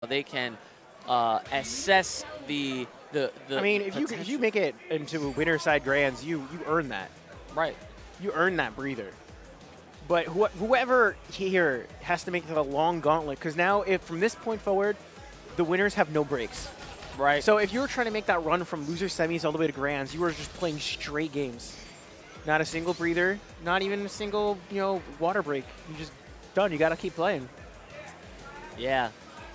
they can assess the. I mean, if you make it into winner side grands, you earn that. Right. You earn that breather. But whoever here has to make the long gauntlet, because now if from this point forward, the winners have no breaks. Right. So if you were trying to make that run from loser semis all the way to grands, you were just playing straight games. Not a single breather, not even a single, water break. You just done. You got to keep playing. Yeah.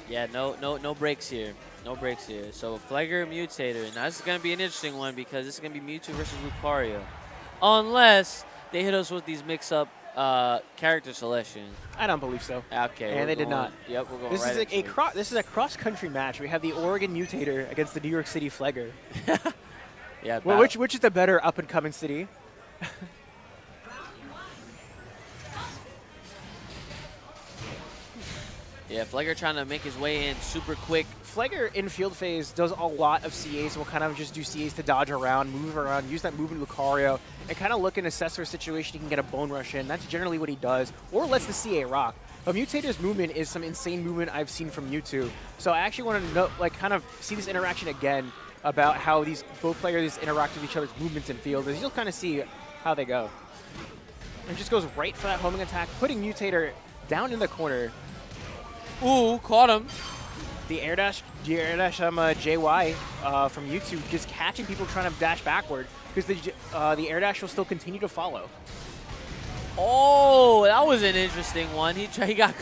Yeah, no breaks here. No breaks here. So Flegar, Mewtater. Now this is going to be an interesting one because this is going to be Mewtwo versus Lucario. Unless they hit us with these mix-up character selection. I don't believe so. Okay. And they did not. Yep, we're going this right is This is a cross-country match. We have the Oregon Mewtater against the New York City Flegar. Yeah. Well, which is the better up-and-coming city? Yeah, Flegar trying to make his way in super quick. Flegar in field phase does a lot of CAs. Will kind of just do CAs to dodge around, move around, use that movement Lucario, and kind of look and assess for a situation he can get a bone rush in. That's generally what he does, or lets the CA rock. But Mewtater's movement is some insane movement I've seen from Mewtwo. So I actually want to know, kind of see this interaction again about how both players interact with each other's movements in field, as you'll kind of see how they go. And just goes right for that homing attack, putting Mewtater down in the corner. Ooh, caught him. The air dash JY from YouTube just catching people trying to dash backward because the air dash will still continue to follow. Oh, that was an interesting one. He got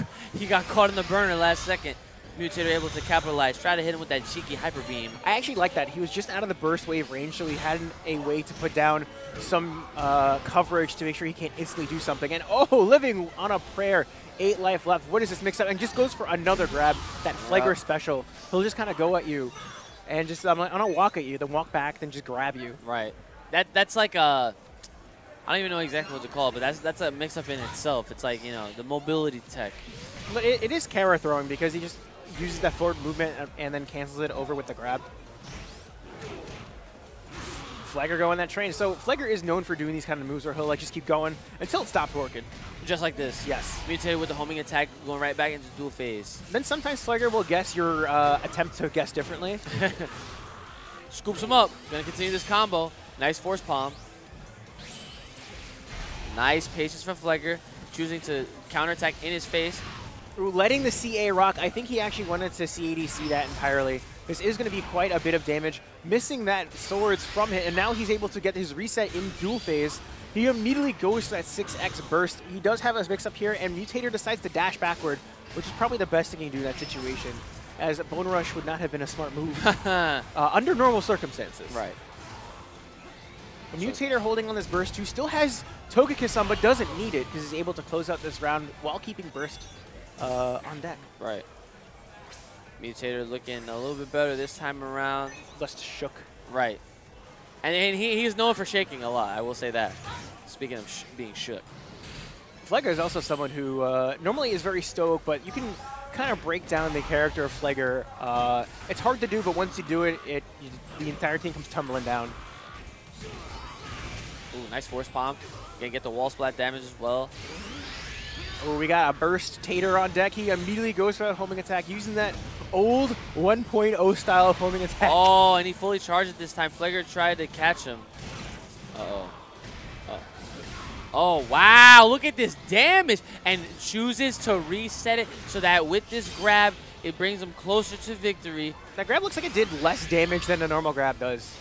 caught in the burner last second. Mewtater able to capitalize, try to hit him with that cheeky hyper beam. I actually like that. He was just out of the burst wave range, so he had a way to put down some coverage to make sure he can't instantly do something. And living on a prayer. 8 life left. What is this mix-up? And just goes for another grab, that Flegar special. He'll just kind of go at you and just, I'm gonna walk at you, then walk back, then just grab you. Right. That's like a, I don't even know exactly what to call it, but that's a mix-up in itself. It's like, the mobility tech. But it is Kara throwing because he just uses that forward movement and then cancels it over with the grab. Flegar go on that train. So Flegar is known for doing these kind of moves where he'll just keep going until it stops working. Just like this. Yes. Mewtater with the homing attack going right back into dual phase. Then sometimes Flegar will guess your attempt to guess differently. Scoops him up. Gonna continue this combo. Nice force palm. Nice patience from Flegar. Choosing to counterattack in his face. Letting the CA rock. I think he actually wanted to CADC that entirely. This is going to be quite a bit of damage. Missing that swords from him, and now he's able to get his reset in dual phase. He immediately goes to that 6x burst. He does have a mix-up here, and Mewtater decides to dash backward, which is probably the best thing he can do in that situation, as Bone Rush would not have been a smart move under normal circumstances. Right. Mewtater holding on this burst too, still has Togekiss on, but doesn't need it because he's able to close out this round while keeping burst on deck. Right. Mewtater looking a little bit better this time around. Less shook. Right. And he's known for shaking a lot, I will say that. Speaking of being shook. Flegar is also someone who normally is very stoic, but you can kind of break down the character of Flegar. It's hard to do, but once you do it, the entire team comes tumbling down. Ooh, nice force palm. Gonna get the wall splat damage as well. Oh, we got a burst Tater on deck. He immediately goes for that homing attack, using that old 1.0 style of homing attack. Oh, and he fully charged it this time. Flegar tried to catch him. Uh-oh. Oh, wow. Look at this damage. And chooses to reset it so that with this grab, it brings him closer to victory. That grab looks like it did less damage than a normal grab does.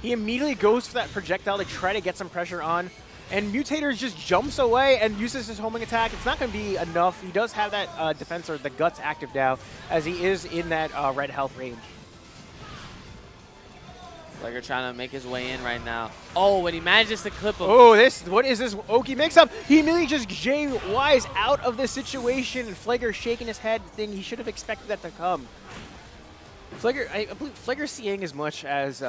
He immediately goes for that projectile to try to get some pressure on. And Mewtater just jumps away and uses his homing attack. It's not going to be enough. He does have that defense or the guts active now, as he is in that red health range. Flegar trying to make his way in right now. Oh, and he manages to clip him. Oh, what is this Oki mix-up? He immediately just JYs out of the situation, and Flegar shaking his head, thing he should have expected that to come. Flegar, I believe Flegar's seeing as much as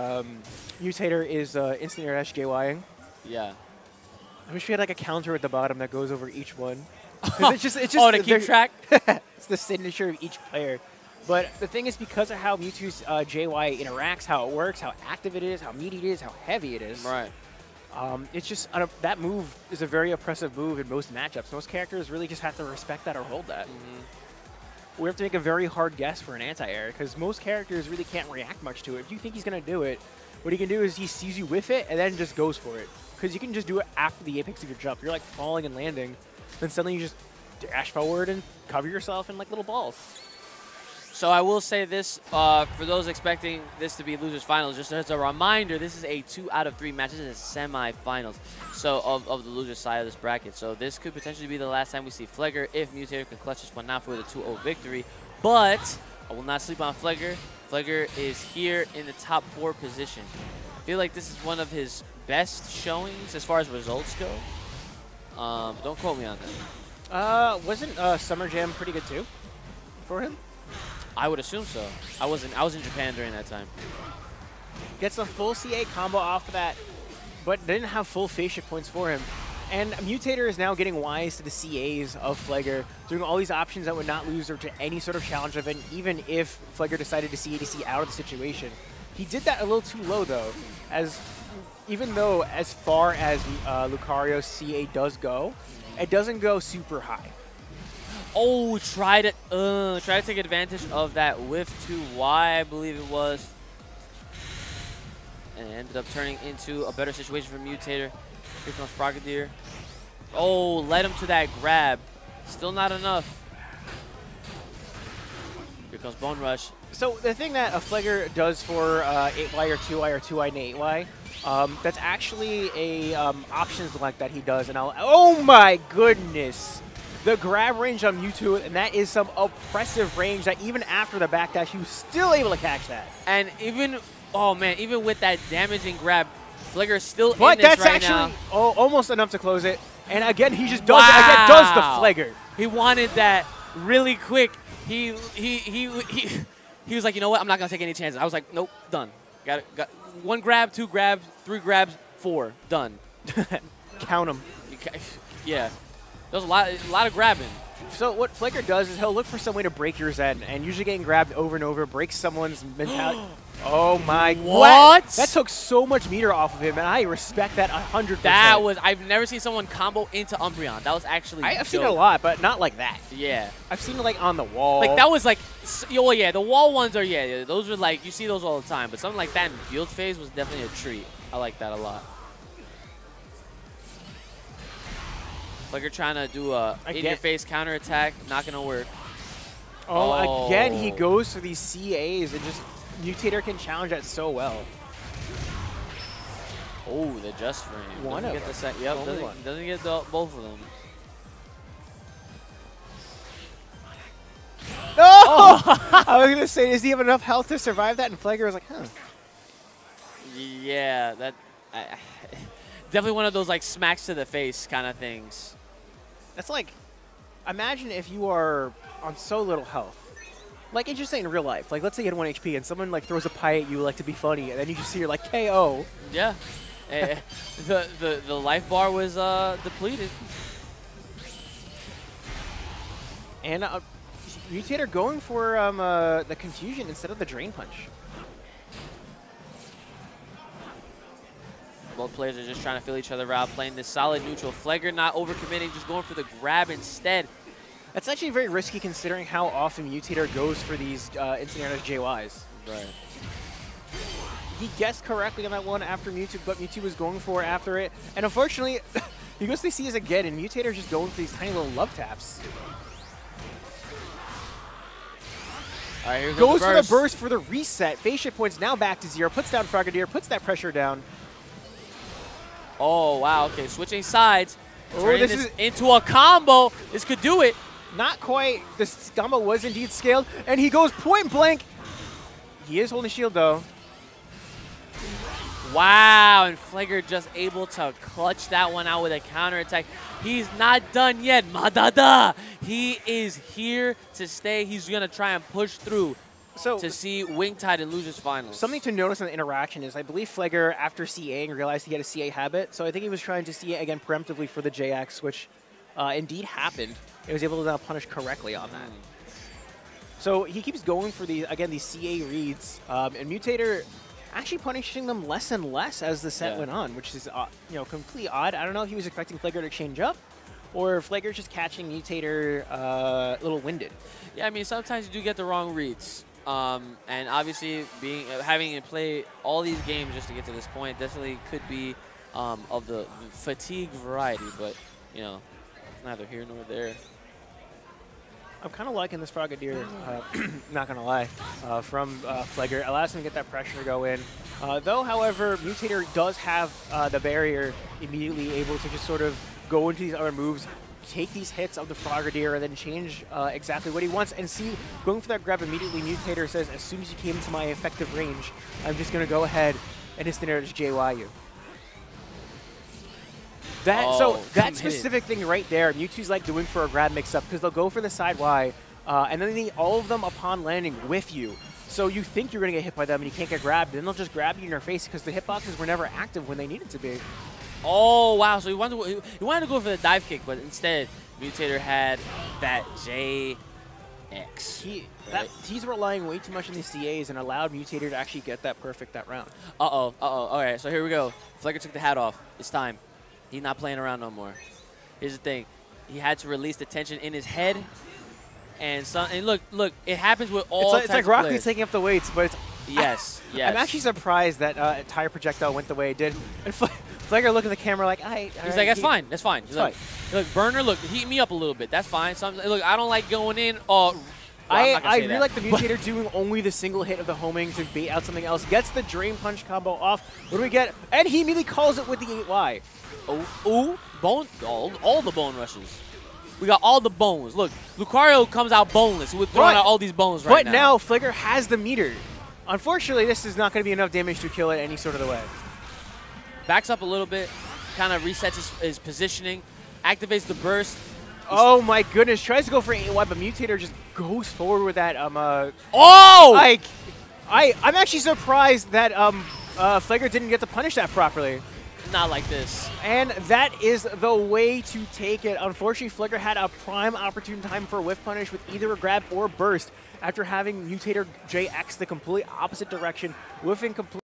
Mewtater is instant air dash JYing. Yeah. I wish we had like a counter at the bottom that goes over each one. It's just oh, to keep track? It's the signature of each player. But the thing is, because of how Mewtwo's JY interacts, how it works, how active it is, how meaty it is, how heavy it is. Right. It's just, that move is a very oppressive move in most matchups. Most characters really just have to respect that or hold that. we have to make a very hard guess for an anti-air, because most characters really can't react much to it. If you think he's going to do it, what he can do is he sees you whiff it and then just goes for it. Because you can just do it after the apex of your jump. You're like falling and landing, then suddenly you just dash forward and cover yourself in like little balls. So I will say this, for those expecting this to be losers finals, just as a reminder, this is a 2 out of 3 match. This is semi-finals, so of the loser side of this bracket. So this could potentially be the last time we see Flegar if Mewtater can clutch this one out for the 2-0 victory. But I will not sleep on Flegar. Flegar is here in the top 4 position. I feel like this is one of his best showings as far as results go. Don't quote me on that. Wasn't Summer Jam pretty good too for him? I would assume so. I was in Japan during that time. Gets a full CA combo off of that, but didn't have full face shift points for him. And Mewtater is now getting wise to the CAs of Flegar, doing all these options that would not lose her to any sort of challenge event, even if Flegar decided to CADC out of the situation. He did that a little too low, though, as even though as far as Lucario's CA does go, it doesn't go super high. Oh, try to take advantage of that whiff to Y, I believe it was. And it ended up turning into a better situation for Mewtater. Here comes Frogadier. Oh, led him to that grab. Still not enough. Here comes Bone Rush. So the thing that a Flegar does for 8Y or 2Y or 2Y and 8Y, that's actually a options like that he does. And oh my goodness! The grab range on Mewtwo, and that is some oppressive range that even after the backdash, he was still able to catch that. And even, oh man, even with that damaging grab, Flegar's still in but this that's right actually now. Almost enough to close it. And again, he just does it again, does the Flegar. He wanted that really quick. He was like, you know what? I'm not gonna take any chances. I was like, nope, done. Got 1 grab, 2 grabs, 3 grabs, 4, done. Count them. Yeah. There's a lot of grabbing. So what Flegar does is he'll look for some way to break your Zen, and usually getting grabbed over and over breaks someone's mentality. Oh my! What? That took so much meter off of him, and I respect that 100%. That was, I've never seen someone combo into Umbreon. That was actually I've seen it a lot, but not like that. Yeah. I've seen it like on the wall. Like that was like, oh yeah, the wall ones are, yeah, those are like, you see those all the time, but something like that in field phase was definitely a treat. I like that a lot. Flegar trying to do a in-your-face counter-attack, not going to work. Oh, again, he goes for these CAs, and just Mewtater can challenge that so well. Oh, the just frame. One of them. Yep, doesn't get both of them. No! Oh! I was going to say, does he have enough health to survive that? And Flegar was like, huh. Yeah, that... definitely one of those like smacks to the face kind of things. That's like, imagine if you are on so little health. Like, it's just saying in real life. Like, let's say you had 1 HP and someone like throws a pie at you like to be funny, and then you just see you're like KO. Yeah. The life bar was depleted. And Mewtater going for the confusion instead of the drain punch. Both players are just trying to feel each other out, playing this solid neutral. Flegar not overcommitting, just going for the grab instead. That's actually very risky considering how often Mewtater goes for these instant JYs. Right. He guessed correctly on that one after Mewtwo, but Mewtwo was going for it after it. And unfortunately, he goes to CS again, and Mewtater's just going for these tiny little love taps. All right, here goes for the burst for the reset. Phase shift points now back to 0. Puts down Frogadier, puts that pressure down. Oh, wow. Okay, switching sides. Oh, this is into a combo. This could do it. Not quite. This combo was indeed scaled, and he goes point blank. He is holding shield, though. Wow, and Flegar just able to clutch that one out with a counterattack. He's not done yet. Madada. He is here to stay. He's going to try and push through to see Wingtide in Losers Finals. Something to notice in the interaction is I believe Flegar, after CAing, realized he had a CA habit. So I think he was trying to CA again preemptively for the JX, which indeed happened. He was able to now punish correctly on that. So he keeps going for these CA reads, and Mewtater actually punishing them less and less as the set went on, which is completely odd. I don't know if he was expecting Flegar to change up, or Flegar's just catching Mewtater a little winded. Yeah, I mean, sometimes you do get the wrong reads. And obviously, having to play all these games just to get to this point definitely could be of the fatigue variety, but, you know, it's neither here nor there. I'm kind of liking this Frogadier, not going to lie, from Flegar. Allows him to get that pressure to go in. Though, however, Mewtater does have the barrier immediately able to just sort of go into these other moves, take these hits of the Frogadier, and then change exactly what he wants. And see, going for that grab immediately, Mewtater says, as soon as you came into my effective range, I'm just going to go ahead and instant air just JY you. That specific thing right there, Mewtwo's like doing for a grab mix-up because they'll go for the side Y, and then all of them upon landing with you. So you think you're going to get hit by them and you can't get grabbed, then they'll just grab you in your face because the hitboxes were never active when they needed to be. Oh, wow. So he wanted to go for the dive kick, but instead, Mewtater had that JX. He's relying way too much on the CAs and allowed Mewtater to actually get that perfect that round. Uh-oh. All right, so here we go. Flegar took the hat off. It's time. He's not playing around no more. Here's the thing. He had to release the tension in his head. And look, it happens with all It's like Rock Lee's taking up the weights, but it's... Yes. I'm actually surprised that Tire Projectile went the way it did. And Flegar looked at the camera like, He's like, that's fine. That's fine. He's like, look, Burner, look, heat me up a little bit. That's fine. Look, I don't like going in. I really like the Mewtater doing only the single hit of the homing to bait out something else. Gets the Drain Punch combo off. What do we get? And he immediately calls it with the 8Y. Oh, all the bone rushes. We got all the bones. Look, Lucario comes out boneless. We're throwing out all these bones right now. But now Flegar has the meter. Unfortunately, this is not going to be enough damage to kill it any sort of the way. Backs up a little bit, kind of resets his positioning, activates the burst. Oh my goodness, tries to go for 8Y, but Mewtater just goes forward with that. Oh! I'm actually surprised that Flegar didn't get to punish that properly. Not like this. And that is the way to take it. Unfortunately, Flegar had a prime opportune time for a whiff punish with either a grab or burst after having Mewtater JX the complete opposite direction, whiffing complete.